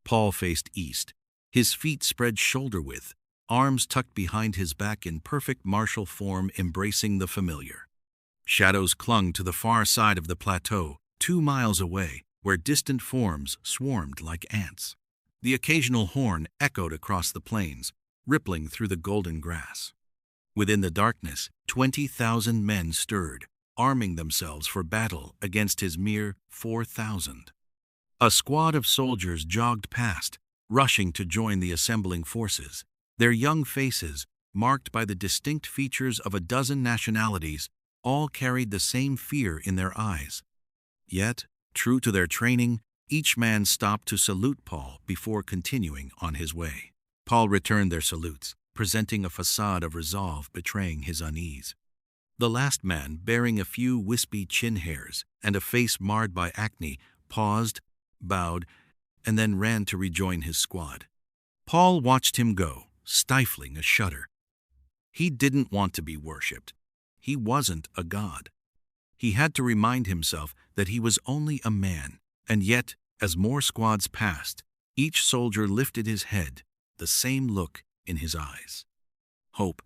Paul faced east, his feet spread shoulder-width, arms tucked behind his back in perfect martial form embracing the familiar. Shadows clung to the far side of the plateau, 2 miles away, where distant forms swarmed like ants. The occasional horn echoed across the plains, rippling through the golden grass. Within the darkness, 20,000 men stirred, arming themselves for battle against his mere 4,000. A squad of soldiers jogged past, rushing to join the assembling forces. Their young faces, marked by the distinct features of a dozen nationalities, all carried the same fear in their eyes. Yet, true to their training, each man stopped to salute Paul before continuing on his way. Paul returned their salutes, presenting a facade of resolve betraying his unease. The last man, bearing a few wispy chin hairs and a face marred by acne, paused, bowed, and then ran to rejoin his squad. Paul watched him go, stifling a shudder. He didn't want to be worshipped. He wasn't a god. He had to remind himself that he was only a man, and yet, as more squads passed, each soldier lifted his head, the same look in his eyes. Hope.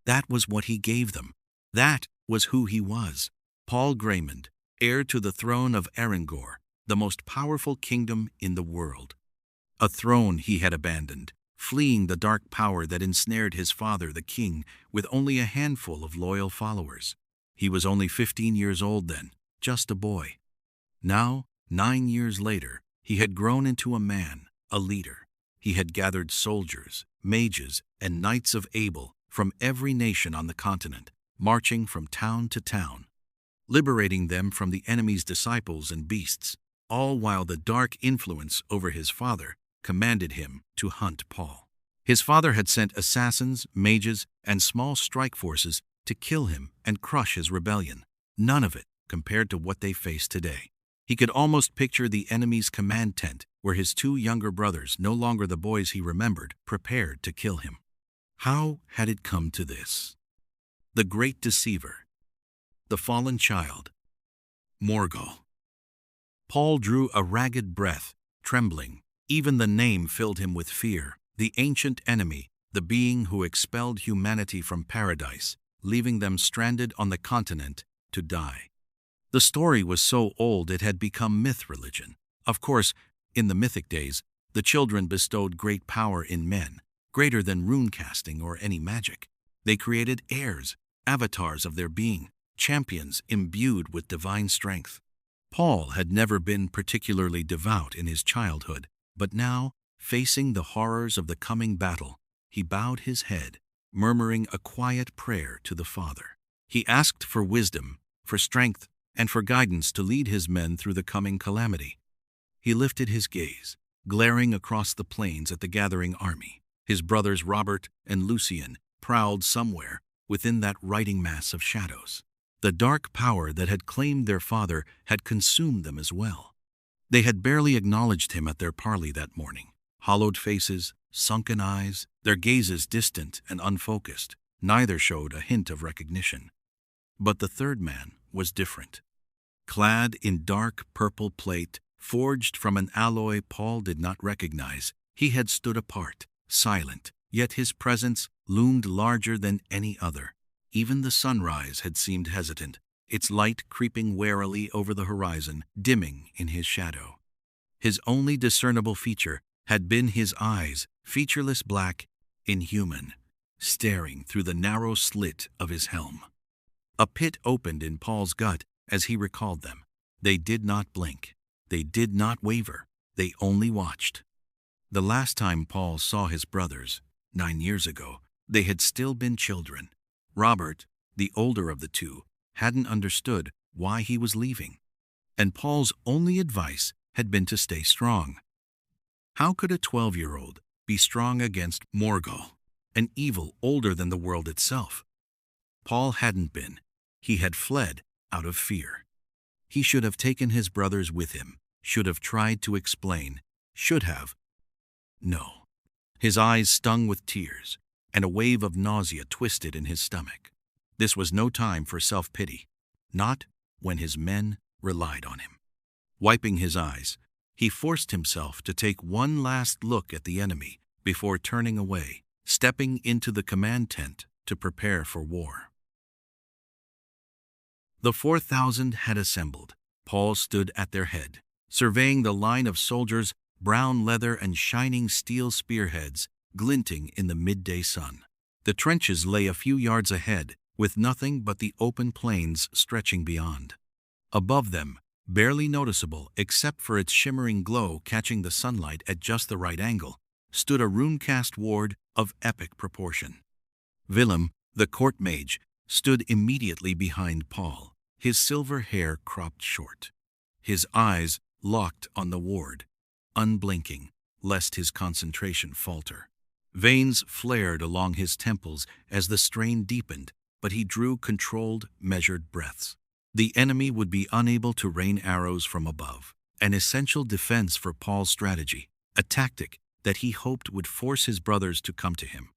That was what he gave them. That was who he was. Paul Graymund, heir to the throne of Arrengor, the most powerful kingdom in the world. A throne he had abandoned, fleeing the dark power that ensnared his father, the king, with only a handful of loyal followers. He was only 15 years old then, just a boy. Now, 9 years later, he had grown into a man, a leader. He had gathered soldiers, mages, and Knights of Abel from every nation on the continent, marching from town to town, liberating them from the enemy's disciples and beasts, all while the dark influence over his father commanded him to hunt Paul. His father had sent assassins, mages, and small strike forces to kill him and crush his rebellion. None of it compared to what they faced today. He could almost picture the enemy's command tent where his 2 younger brothers, no longer the boys he remembered, prepared to kill him. How had it come to this? The great deceiver. The fallen child. Morgaul. Paul drew a ragged breath, trembling. Even the name filled him with fear. The ancient enemy, the being who expelled humanity from paradise, leaving them stranded on the continent to die. The story was so old it had become myth religion. Of course, in the mythic days, the children bestowed great power in men, greater than rune casting or any magic. They created heirs, avatars of their being, champions imbued with divine strength. Paul had never been particularly devout in his childhood, but now, facing the horrors of the coming battle, he bowed his head, murmuring a quiet prayer to the Father. He asked for wisdom, for strength, and for guidance to lead his men through the coming calamity. He lifted his gaze, glaring across the plains at the gathering army. His brothers Robert and Lucian prowled somewhere within that writing mass of shadows. The dark power that had claimed their father had consumed them as well. They had barely acknowledged him at their parley that morning. Hollowed faces, sunken eyes, their gazes distant and unfocused, neither showed a hint of recognition. But the third man was different. Clad in dark purple plate, forged from an alloy Paul did not recognize, he had stood apart, silent, yet his presence loomed larger than any other. Even the sunrise had seemed hesitant, its light creeping warily over the horizon, dimming in his shadow. His only discernible feature had been his eyes, featureless black, inhuman, staring through the narrow slit of his helm. A pit opened in Paul's gut as he recalled them. They did not blink. They did not waver. They only watched. The last time Paul saw his brothers, 9 years ago, they had still been children. Robert, the older of the two, hadn't understood why he was leaving, and Paul's only advice had been to stay strong. How could a 12-year-old be strong against Morgaul, an evil older than the world itself? Paul hadn't been. He had fled out of fear. He should have taken his brothers with him, should have tried to explain, should have. No. His eyes stung with tears, and a wave of nausea twisted in his stomach. This was no time for self-pity, not when his men relied on him. Wiping his eyes, He forced himself to take one last look at the enemy before turning away, stepping into the command tent to prepare for war. The 4,000 had assembled. Paul stood at their head, surveying the line of soldiers, brown leather and shining steel spearheads glinting in the midday sun. The trenches lay a few yards ahead, with nothing but the open plains stretching beyond. Above them, barely noticeable except for its shimmering glow catching the sunlight at just the right angle, stood a rune-cast ward of epic proportion. Willem, the court mage, stood immediately behind Paul, his silver hair cropped short. His eyes locked on the ward, unblinking, lest his concentration falter. Veins flared along his temples as the strain deepened, but he drew controlled, measured breaths. The enemy would be unable to rain arrows from above, an essential defense for Paul's strategy, a tactic that he hoped would force his brothers to come to him.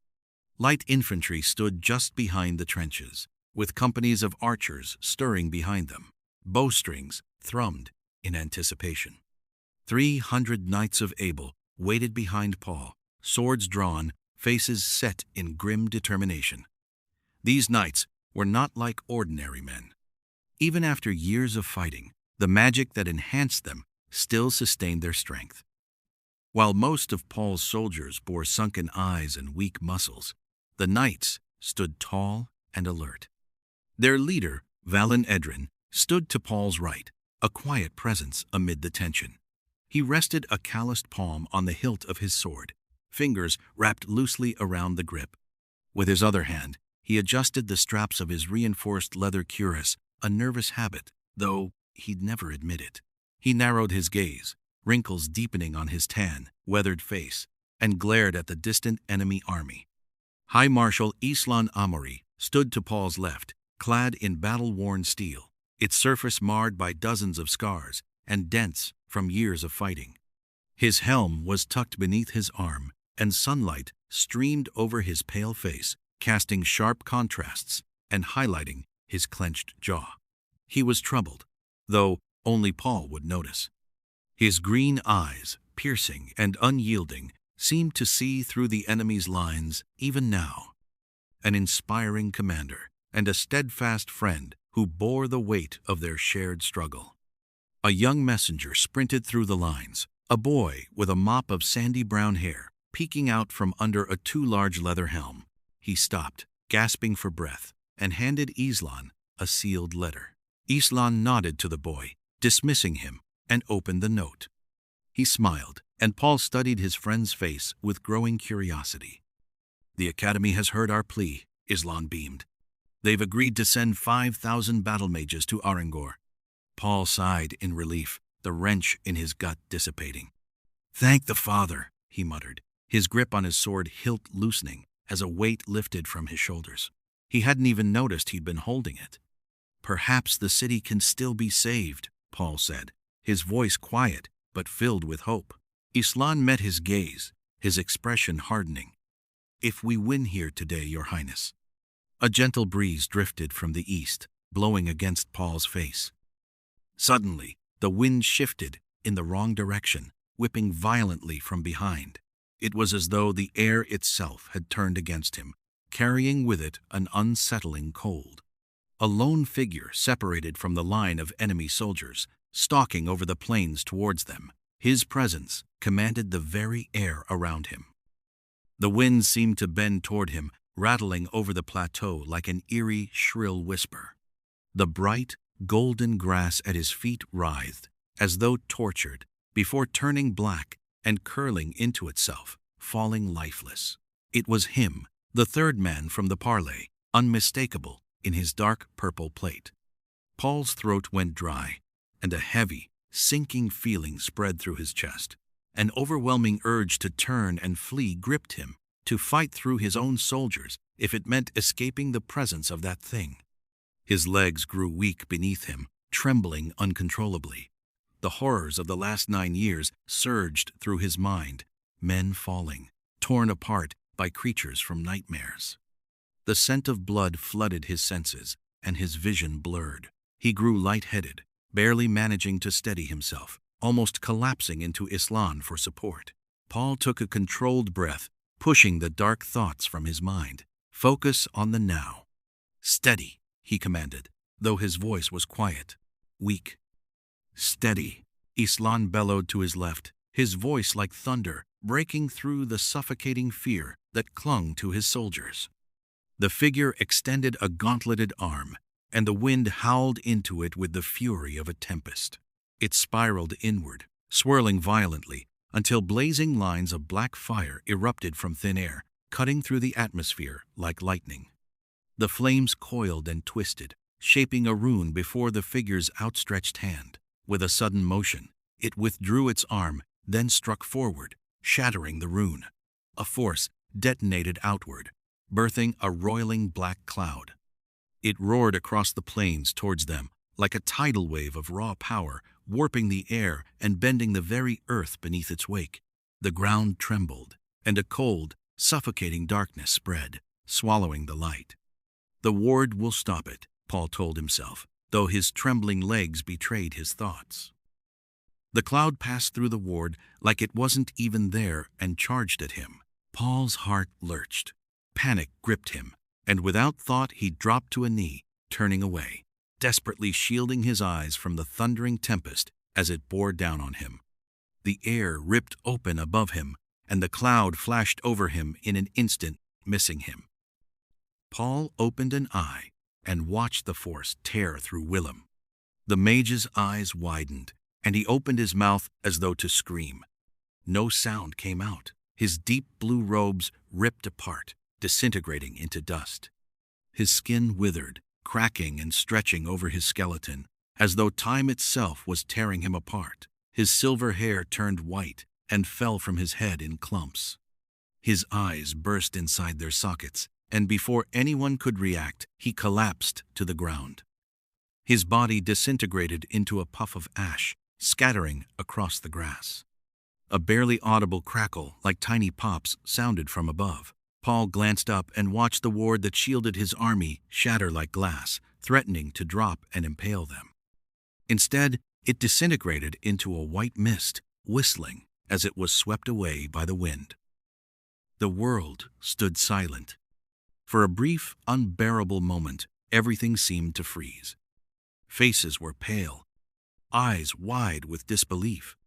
Light infantry stood just behind the trenches, with companies of archers stirring behind them. Bowstrings thrummed in anticipation. 300 Knights of Abel waited behind Paul, swords drawn, faces set in grim determination. These knights were not like ordinary men. Even after years of fighting, the magic that enhanced them still sustained their strength. While most of Paul's soldiers bore sunken eyes and weak muscles, the knights stood tall and alert. Their leader, Valen Edrin, stood to Paul's right, a quiet presence amid the tension. He rested a calloused palm on the hilt of his sword, fingers wrapped loosely around the grip. With his other hand, he adjusted the straps of his reinforced leather cuirass, a nervous habit, though he'd never admit it. He narrowed his gaze, wrinkles deepening on his tan, weathered face, and glared at the distant enemy army. High Marshal Islan Amaury stood to Paul's left, clad in battle-worn steel, its surface marred by dozens of scars and dents from years of fighting. His helm was tucked beneath his arm, and sunlight streamed over his pale face, casting sharp contrasts and highlighting his clenched jaw. He was troubled, though only Paul would notice. His green eyes, piercing and unyielding, seemed to see through the enemy's lines even now. An inspiring commander and a steadfast friend who bore the weight of their shared struggle. A young messenger sprinted through the lines, a boy with a mop of sandy brown hair peeking out from under a too large leather helm. He stopped, gasping for breath, and handed Islan a sealed letter. Islan nodded to the boy, dismissing him, and opened the note. He smiled, and Paul studied his friend's face with growing curiosity. "The Academy has heard our plea," Islan beamed. "They've agreed to send 5,000 battle mages to Arrengor." Paul sighed in relief, the wrench in his gut dissipating. "Thank the Father," he muttered, his grip on his sword hilt loosening as a weight lifted from his shoulders. He hadn't even noticed he'd been holding it. "Perhaps the city can still be saved," Paul said, his voice quiet but filled with hope. Islan met his gaze, his expression hardening. "If we win here today, Your Highness." A gentle breeze drifted from the east, blowing against Paul's face. Suddenly, the wind shifted in the wrong direction, whipping violently from behind. It was as though the air itself had turned against him, carrying with it an unsettling cold. A lone figure separated from the line of enemy soldiers, stalking over the plains towards them. His presence commanded the very air around him. The wind seemed to bend toward him, rattling over the plateau like an eerie, shrill whisper. The bright, golden grass at his feet writhed, as though tortured, before turning black and curling into itself, falling lifeless. It was him, the third man from the parley, unmistakable in his dark purple plate. Paul's throat went dry, and a heavy, sinking feeling spread through his chest. An overwhelming urge to turn and flee gripped him, to fight through his own soldiers if it meant escaping the presence of that thing. His legs grew weak beneath him, trembling uncontrollably. The horrors of the last 9 years surged through his mind, men falling, torn apart by creatures from nightmares. The scent of blood flooded his senses, and his vision blurred. He grew lightheaded, barely managing to steady himself, almost collapsing into Islan for support. Paul took a controlled breath, pushing the dark thoughts from his mind. Focus on the now. Steady, he commanded, though his voice was quiet, weak. Steady, Islan bellowed to his left, his voice like thunder, breaking through the suffocating fear that clung to his soldiers. The figure extended a gauntleted arm, and the wind howled into it with the fury of a tempest. It spiraled inward, swirling violently, until blazing lines of black fire erupted from thin air, cutting through the atmosphere like lightning. The flames coiled and twisted, shaping a rune before the figure's outstretched hand. With a sudden motion, it withdrew its arm, then struck forward, shattering the rune. A force detonated outward, birthing a roiling black cloud. It roared across the plains towards them, like a tidal wave of raw power, warping the air and bending the very earth beneath its wake. The ground trembled, and a cold, suffocating darkness spread, swallowing the light. The ward will stop it, Paul told himself, though his trembling legs betrayed his thoughts. The cloud passed through the ward like it wasn't even there and charged at him. Paul's heart lurched. Panic gripped him, and without thought he dropped to a knee, turning away, desperately shielding his eyes from the thundering tempest as it bore down on him. The air ripped open above him, and the cloud flashed over him in an instant, missing him. Paul opened an eye and watched the force tear through Willem. The mage's eyes widened, and he opened his mouth as though to scream. No sound came out. His deep blue robes ripped apart, disintegrating into dust. His skin withered, cracking and stretching over his skeleton, as though time itself was tearing him apart. His silver hair turned white and fell from his head in clumps. His eyes burst inside their sockets, and before anyone could react, he collapsed to the ground. His body disintegrated into a puff of ash, scattering across the grass. A barely audible crackle, like tiny pops, sounded from above. Paul glanced up and watched the ward that shielded his army shatter like glass, threatening to drop and impale them. Instead, it disintegrated into a white mist, whistling as it was swept away by the wind. The world stood silent. For a brief, unbearable moment, everything seemed to freeze. Faces were pale, eyes wide with disbelief.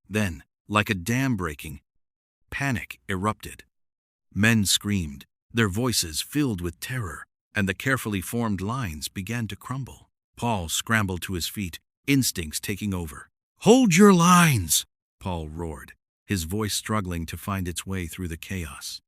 Then, like a dam breaking, panic erupted. Men screamed, their voices filled with terror, and the carefully formed lines began to crumble. Paul scrambled to his feet, instincts taking over. "Hold your lines!" Paul roared, his voice struggling to find its way through the chaos.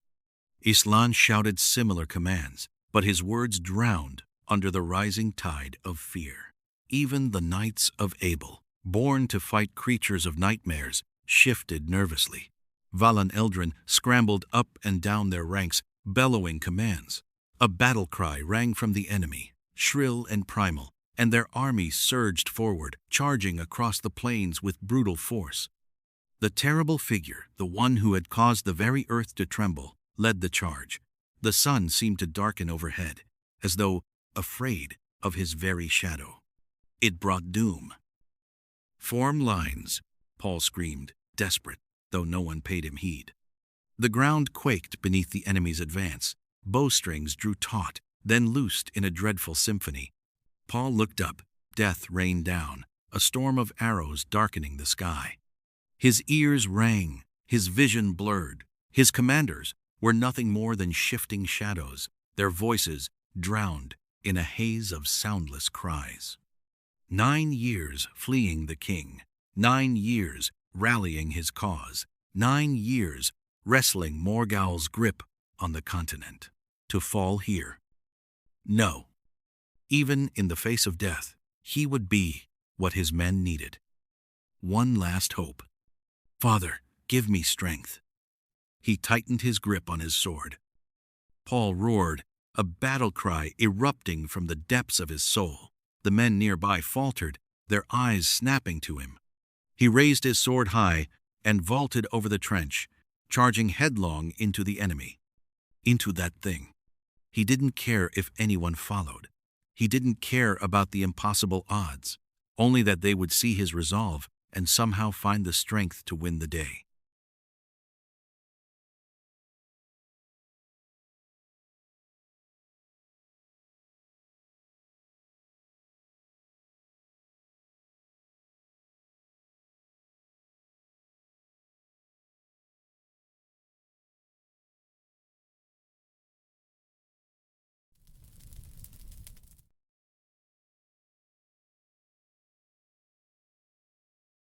Islan shouted similar commands, but his words drowned under the rising tide of fear. Even the Knights of Abel, born to fight creatures of nightmares, shifted nervously. Valan Eldrin scrambled up and down their ranks, bellowing commands. A battle cry rang from the enemy, shrill and primal, and their army surged forward, charging across the plains with brutal force. The terrible figure, the one who had caused the very earth to tremble, led the charge. The sun seemed to darken overhead, as though afraid of his very shadow. It brought doom. "Form lines," Paul screamed, desperate, though no one paid him heed. The ground quaked beneath the enemy's advance. Bowstrings drew taut, then loosed in a dreadful symphony. Paul looked up. Death rained down, a storm of arrows darkening the sky. His ears rang, his vision blurred. His commanders were nothing more than shifting shadows, their voices drowned in a haze of soundless cries. 9 years fleeing the king, 9 years rallying his cause, 9 years wrestling Morgaul's grip on the continent. To fall here? No. Even in the face of death, he would be what his men needed. One last hope. "Father, give me strength." He tightened his grip on his sword. Paul roared, a battle cry erupting from the depths of his soul. The men nearby faltered, their eyes snapping to him. He raised his sword high and vaulted over the trench, charging headlong into the enemy. Into that thing. He didn't care if anyone followed. He didn't care about the impossible odds, only that they would see his resolve and somehow find the strength to win the day.